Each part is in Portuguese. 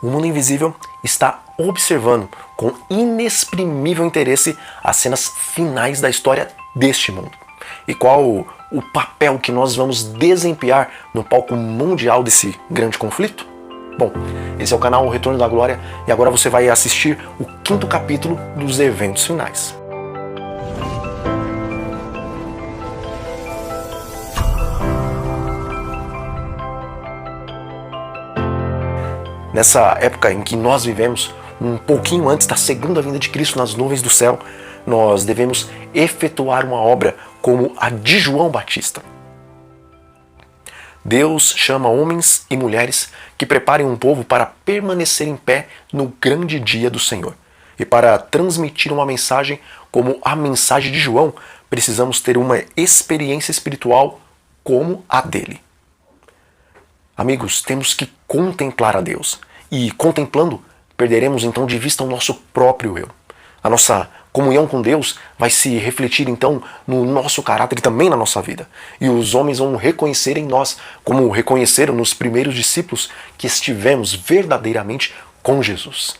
O mundo invisível está observando com inexprimível interesse as cenas finais da história deste mundo. E qual o papel que nós vamos desempenhar no palco mundial desse grande conflito? Bom, esse é o canal O Retorno da Glória e agora você vai assistir o 5º capítulo dos eventos finais. Nessa época em que nós vivemos, um pouquinho antes da segunda vinda de Cristo nas nuvens do céu, nós devemos efetuar uma obra como a de João Batista. Deus chama homens e mulheres que preparem um povo para permanecer em pé no grande dia do Senhor. E para transmitir uma mensagem como a mensagem de João, precisamos ter uma experiência espiritual como a dele. Amigos, temos que contemplar a Deus. E contemplando, perderemos então de vista o nosso próprio eu. A nossa comunhão com Deus vai se refletir então no nosso caráter e também na nossa vida. E os homens vão reconhecer em nós, como reconheceram nos primeiros discípulos, que estivemos verdadeiramente com Jesus.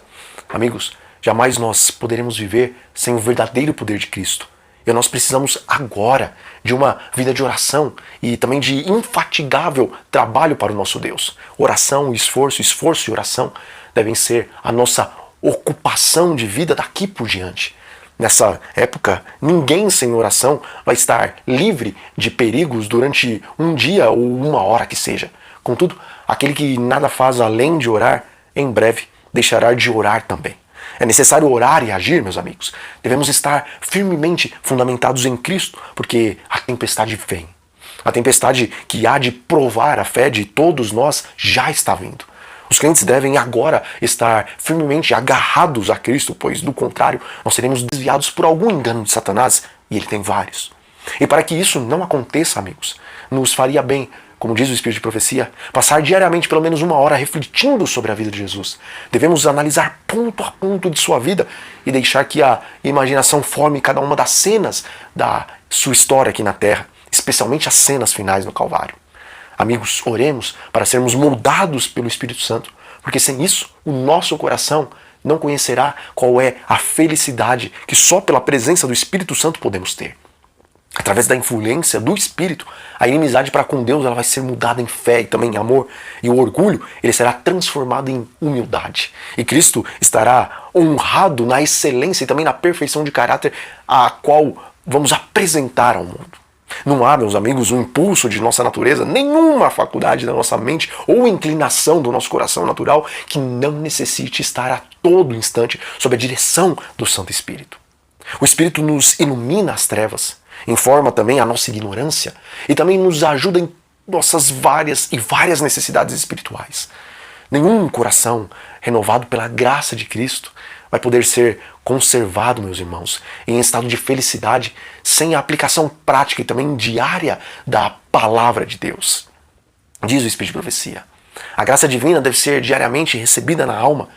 Amigos, jamais nós poderemos viver sem o verdadeiro poder de Cristo. E nós precisamos agora de uma vida de oração e também de infatigável trabalho para o nosso Deus. Oração, esforço e oração devem ser a nossa ocupação de vida daqui por diante. Nessa época, ninguém sem oração vai estar livre de perigos durante um dia ou uma hora que seja. Contudo, aquele que nada faz além de orar, em breve deixará de orar também. É necessário orar e agir, meus amigos. Devemos estar firmemente fundamentados em Cristo, porque a tempestade vem. A tempestade que há de provar a fé de todos nós já está vindo. Os crentes devem agora estar firmemente agarrados a Cristo, pois, do contrário, nós seremos desviados por algum engano de Satanás, e ele tem vários. E para que isso não aconteça, amigos, nos faria bem, como diz o Espírito de Profecia, passar diariamente pelo menos uma hora refletindo sobre a vida de Jesus. Devemos analisar ponto a ponto de sua vida e deixar que a imaginação forme cada uma das cenas da sua história aqui na Terra, especialmente as cenas finais no Calvário. Amigos, oremos para sermos moldados pelo Espírito Santo, porque sem isso o nosso coração não conhecerá qual é a felicidade que só pela presença do Espírito Santo podemos ter. Através da influência do Espírito, a inimizade para com Deus ela vai ser mudada em fé e também em amor. E o orgulho ele será transformado em humildade. E Cristo estará honrado na excelência e também na perfeição de caráter a qual vamos apresentar ao mundo. Não há, meus amigos, um impulso de nossa natureza, nenhuma faculdade da nossa mente ou inclinação do nosso coração natural que não necessite estar a todo instante sob a direção do Santo Espírito. O Espírito nos ilumina as trevas, informa também a nossa ignorância e também nos ajuda em nossas várias necessidades espirituais. Nenhum coração renovado pela graça de Cristo vai poder ser conservado, meus irmãos, em estado de felicidade sem a aplicação prática e também diária da palavra de Deus. Diz o Espírito de Profecia: a graça divina deve ser diariamente recebida na alma,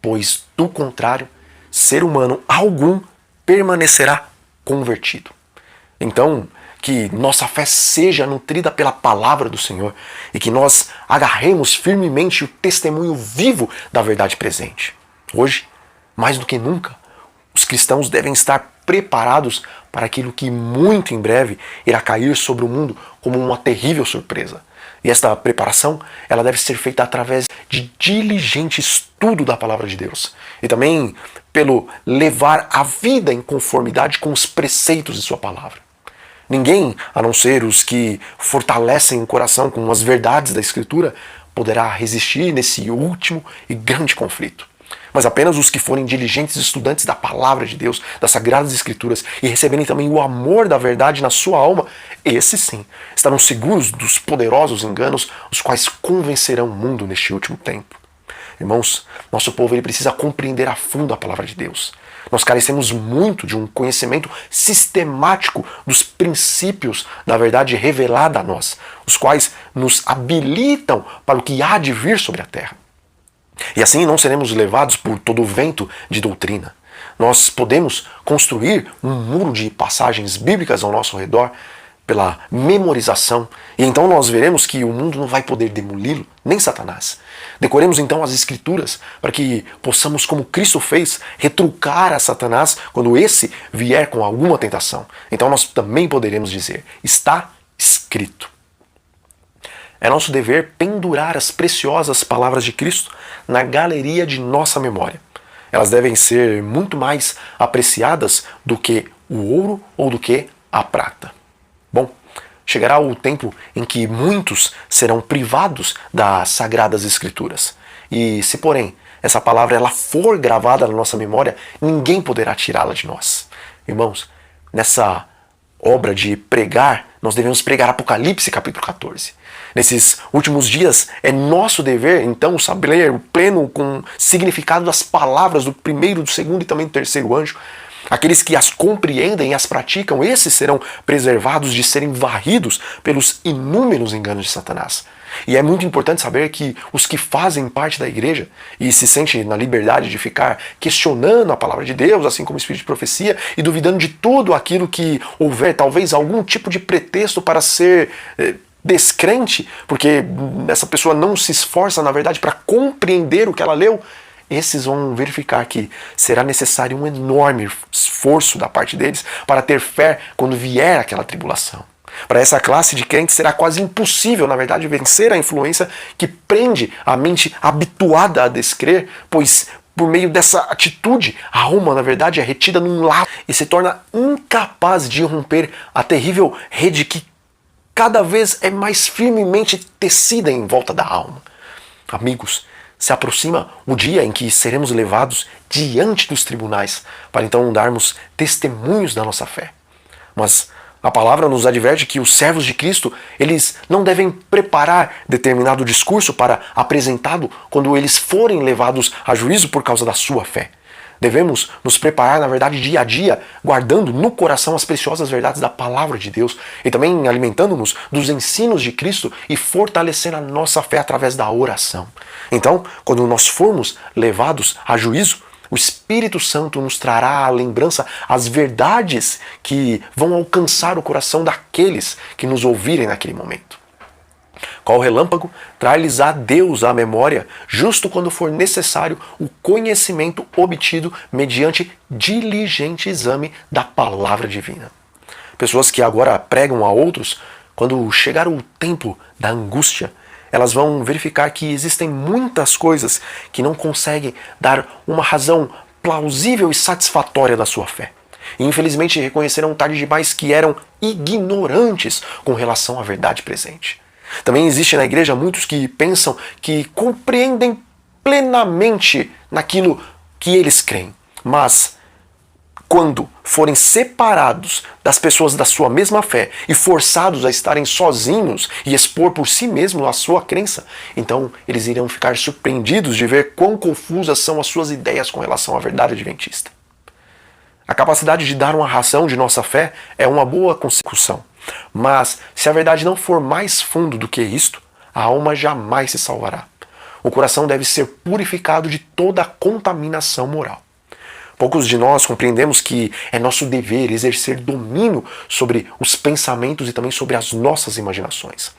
pois, do contrário, ser humano algum permanecerá convertido. Então, que nossa fé seja nutrida pela palavra do Senhor e que nós agarremos firmemente o testemunho vivo da verdade presente. Hoje, mais do que nunca, os cristãos devem estar preparados para aquilo que muito em breve irá cair sobre o mundo como uma terrível surpresa. E esta preparação ela deve ser feita através de diligente estudo da palavra de Deus e também pelo levar a vida em conformidade com os preceitos de sua palavra. Ninguém, a não ser os que fortalecem o coração com as verdades da Escritura, poderá resistir nesse último e grande conflito. Mas apenas os que forem diligentes estudantes da palavra de Deus, das Sagradas Escrituras, e receberem também o amor da verdade na sua alma, esses sim, estarão seguros dos poderosos enganos, os quais convencerão o mundo neste último tempo. Irmãos, nosso povo ele precisa compreender a fundo a palavra de Deus. Nós carecemos muito de um conhecimento sistemático dos princípios da verdade revelada a nós, os quais nos habilitam para o que há de vir sobre a terra. E assim não seremos levados por todo o vento de doutrina. Nós podemos construir um muro de passagens bíblicas ao nosso redor, pela memorização, e então nós veremos que o mundo não vai poder demoli-lo, nem Satanás. Decoremos então as Escrituras para que possamos, como Cristo fez, retrucar a Satanás quando esse vier com alguma tentação. Então nós também poderemos dizer, está escrito. É nosso dever pendurar as preciosas palavras de Cristo na galeria de nossa memória. Elas devem ser muito mais apreciadas do que o ouro ou do que a prata. Bom, chegará o tempo em que muitos serão privados das Sagradas Escrituras. E se, porém, essa palavra ela for gravada na nossa memória, ninguém poderá tirá-la de nós. Irmãos, nessa obra de pregar, nós devemos pregar Apocalipse capítulo 14. Nesses últimos dias, é nosso dever, então, saber o pleno com significado das palavras do primeiro, do segundo e também do terceiro anjo. Aqueles que as compreendem e as praticam, esses serão preservados de serem varridos pelos inúmeros enganos de Satanás. E é muito importante saber que os que fazem parte da igreja e se sentem na liberdade de ficar questionando a palavra de Deus, assim como o espírito de profecia, e duvidando de tudo aquilo que houver, talvez algum tipo de pretexto para ser descrente, porque essa pessoa não se esforça, na verdade, para compreender o que ela leu, esses vão verificar que será necessário um enorme esforço da parte deles para ter fé quando vier aquela tribulação. Para essa classe de crentes será quase impossível, na verdade, vencer a influência que prende a mente habituada a descrer, pois por meio dessa atitude, a alma, na verdade, é retida num laço e se torna incapaz de romper a terrível rede que cada vez é mais firmemente tecida em volta da alma. Amigos, se aproxima o dia em que seremos levados diante dos tribunais para então darmos testemunhos da nossa fé. Mas a palavra nos adverte que os servos de Cristo, eles não devem preparar determinado discurso para apresentá-lo quando eles forem levados a juízo por causa da sua fé. Devemos nos preparar, na verdade, dia a dia, guardando no coração as preciosas verdades da palavra de Deus e também alimentando-nos dos ensinos de Cristo e fortalecendo a nossa fé através da oração. Então, quando nós formos levados a juízo, o Espírito Santo nos trará à lembrança as verdades que vão alcançar o coração daqueles que nos ouvirem naquele momento. Qual relâmpago traz-lhes-á Deus à memória, justo quando for necessário o conhecimento obtido mediante diligente exame da palavra divina. Pessoas que agora pregam a outros, quando chegar o tempo da angústia, elas vão verificar que existem muitas coisas que não conseguem dar uma razão plausível e satisfatória da sua fé. E infelizmente reconhecerão tarde demais que eram ignorantes com relação à verdade presente. Também existe na igreja muitos que pensam que compreendem plenamente naquilo que eles creem, mas quando forem separados das pessoas da sua mesma fé e forçados a estarem sozinhos e expor por si mesmos a sua crença, então eles irão ficar surpreendidos de ver quão confusas são as suas ideias com relação à verdade adventista. A capacidade de dar uma razão de nossa fé é uma boa consecução. Mas, se a verdade não for mais fundo do que isto, a alma jamais se salvará. O coração deve ser purificado de toda a contaminação moral. Poucos de nós compreendemos que é nosso dever exercer domínio sobre os pensamentos e também sobre as nossas imaginações.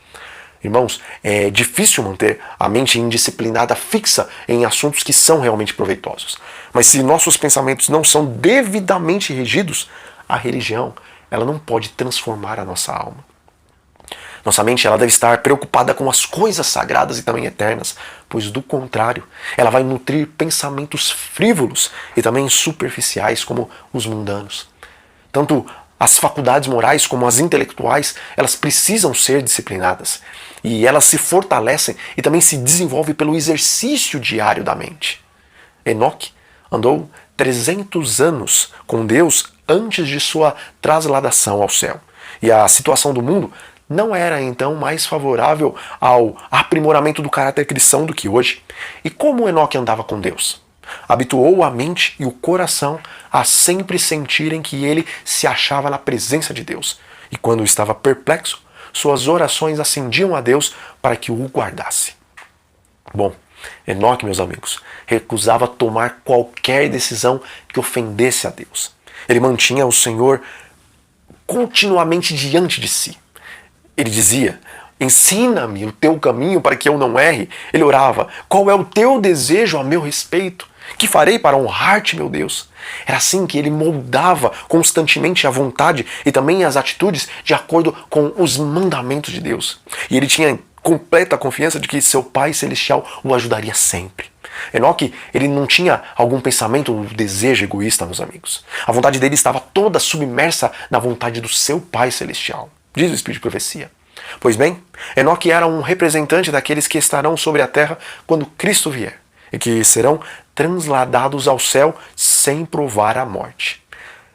Irmãos, é difícil manter a mente indisciplinada fixa em assuntos que são realmente proveitosos. Mas se nossos pensamentos não são devidamente regidos, a religião ela não pode transformar a nossa alma. Nossa mente ela deve estar preocupada com as coisas sagradas e também eternas, pois do contrário, ela vai nutrir pensamentos frívolos e também superficiais como os mundanos. Tanto as faculdades morais como as intelectuais, elas precisam ser disciplinadas. E elas se fortalecem e também se desenvolvem pelo exercício diário da mente. Enoque andou 300 anos com Deus antes de sua trasladação ao céu. E a situação do mundo não era então mais favorável ao aprimoramento do caráter cristão do que hoje. E como Enoque andava com Deus? Habituou a mente e o coração a sempre sentirem que ele se achava na presença de Deus. E quando estava perplexo, suas orações ascendiam a Deus para que o guardasse. Bom, Enoque, meus amigos, recusava tomar qualquer decisão que ofendesse a Deus. Ele mantinha o Senhor continuamente diante de si. Ele dizia: ensina-me o teu caminho para que eu não erre. Ele orava: qual é o teu desejo a meu respeito? Que farei para honrar-te, meu Deus? Era assim que ele moldava constantemente a vontade e também as atitudes de acordo com os mandamentos de Deus. E ele tinha completa confiança de que seu Pai Celestial o ajudaria sempre. Enoque, ele não tinha algum pensamento ou desejo egoísta, meus amigos. A vontade dele estava toda submersa na vontade do seu Pai Celestial. Diz o Espírito de Profecia. Pois bem, Enoque era um representante daqueles que estarão sobre a terra quando Cristo vier e que serão transladados ao céu sem provar a morte.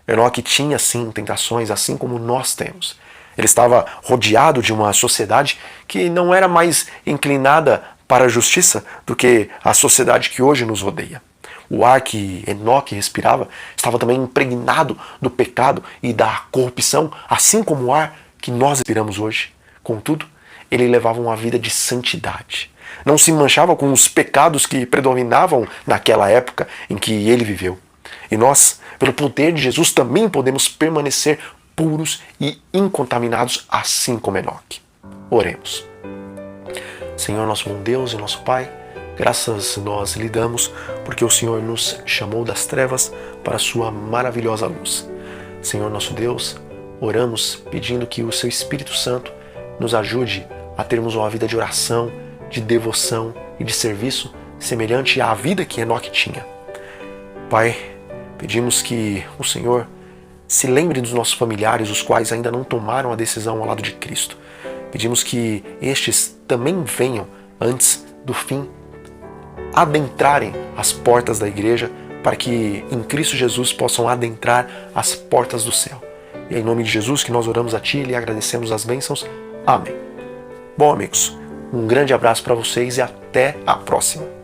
Enoque tinha sim tentações, assim como nós temos. Ele estava rodeado de uma sociedade que não era mais inclinada para a justiça do que a sociedade que hoje nos rodeia. O ar que Enoque respirava estava também impregnado do pecado e da corrupção, assim como o ar que nós respiramos hoje. Contudo, ele levava uma vida de santidade. Não se manchava com os pecados que predominavam naquela época em que ele viveu. E nós, pelo poder de Jesus, também podemos permanecer puros e incontaminados, assim como Enoque. Oremos. Senhor, nosso bom Deus e nosso Pai, graças nós lhe damos porque o Senhor nos chamou das trevas para a sua maravilhosa luz. Senhor, nosso Deus, oramos pedindo que o seu Espírito Santo nos ajude a termos uma vida de oração, de devoção e de serviço semelhante à vida que Enoque tinha. Pai, pedimos que o Senhor se lembre dos nossos familiares, os quais ainda não tomaram a decisão ao lado de Cristo. Pedimos que estes também venham, antes do fim, adentrarem as portas da igreja, para que em Cristo Jesus possam adentrar as portas do céu. E é em nome de Jesus que nós oramos a Ti e lhe agradecemos as bênçãos. Amém. Bom, amigos, um grande abraço para vocês e até a próxima.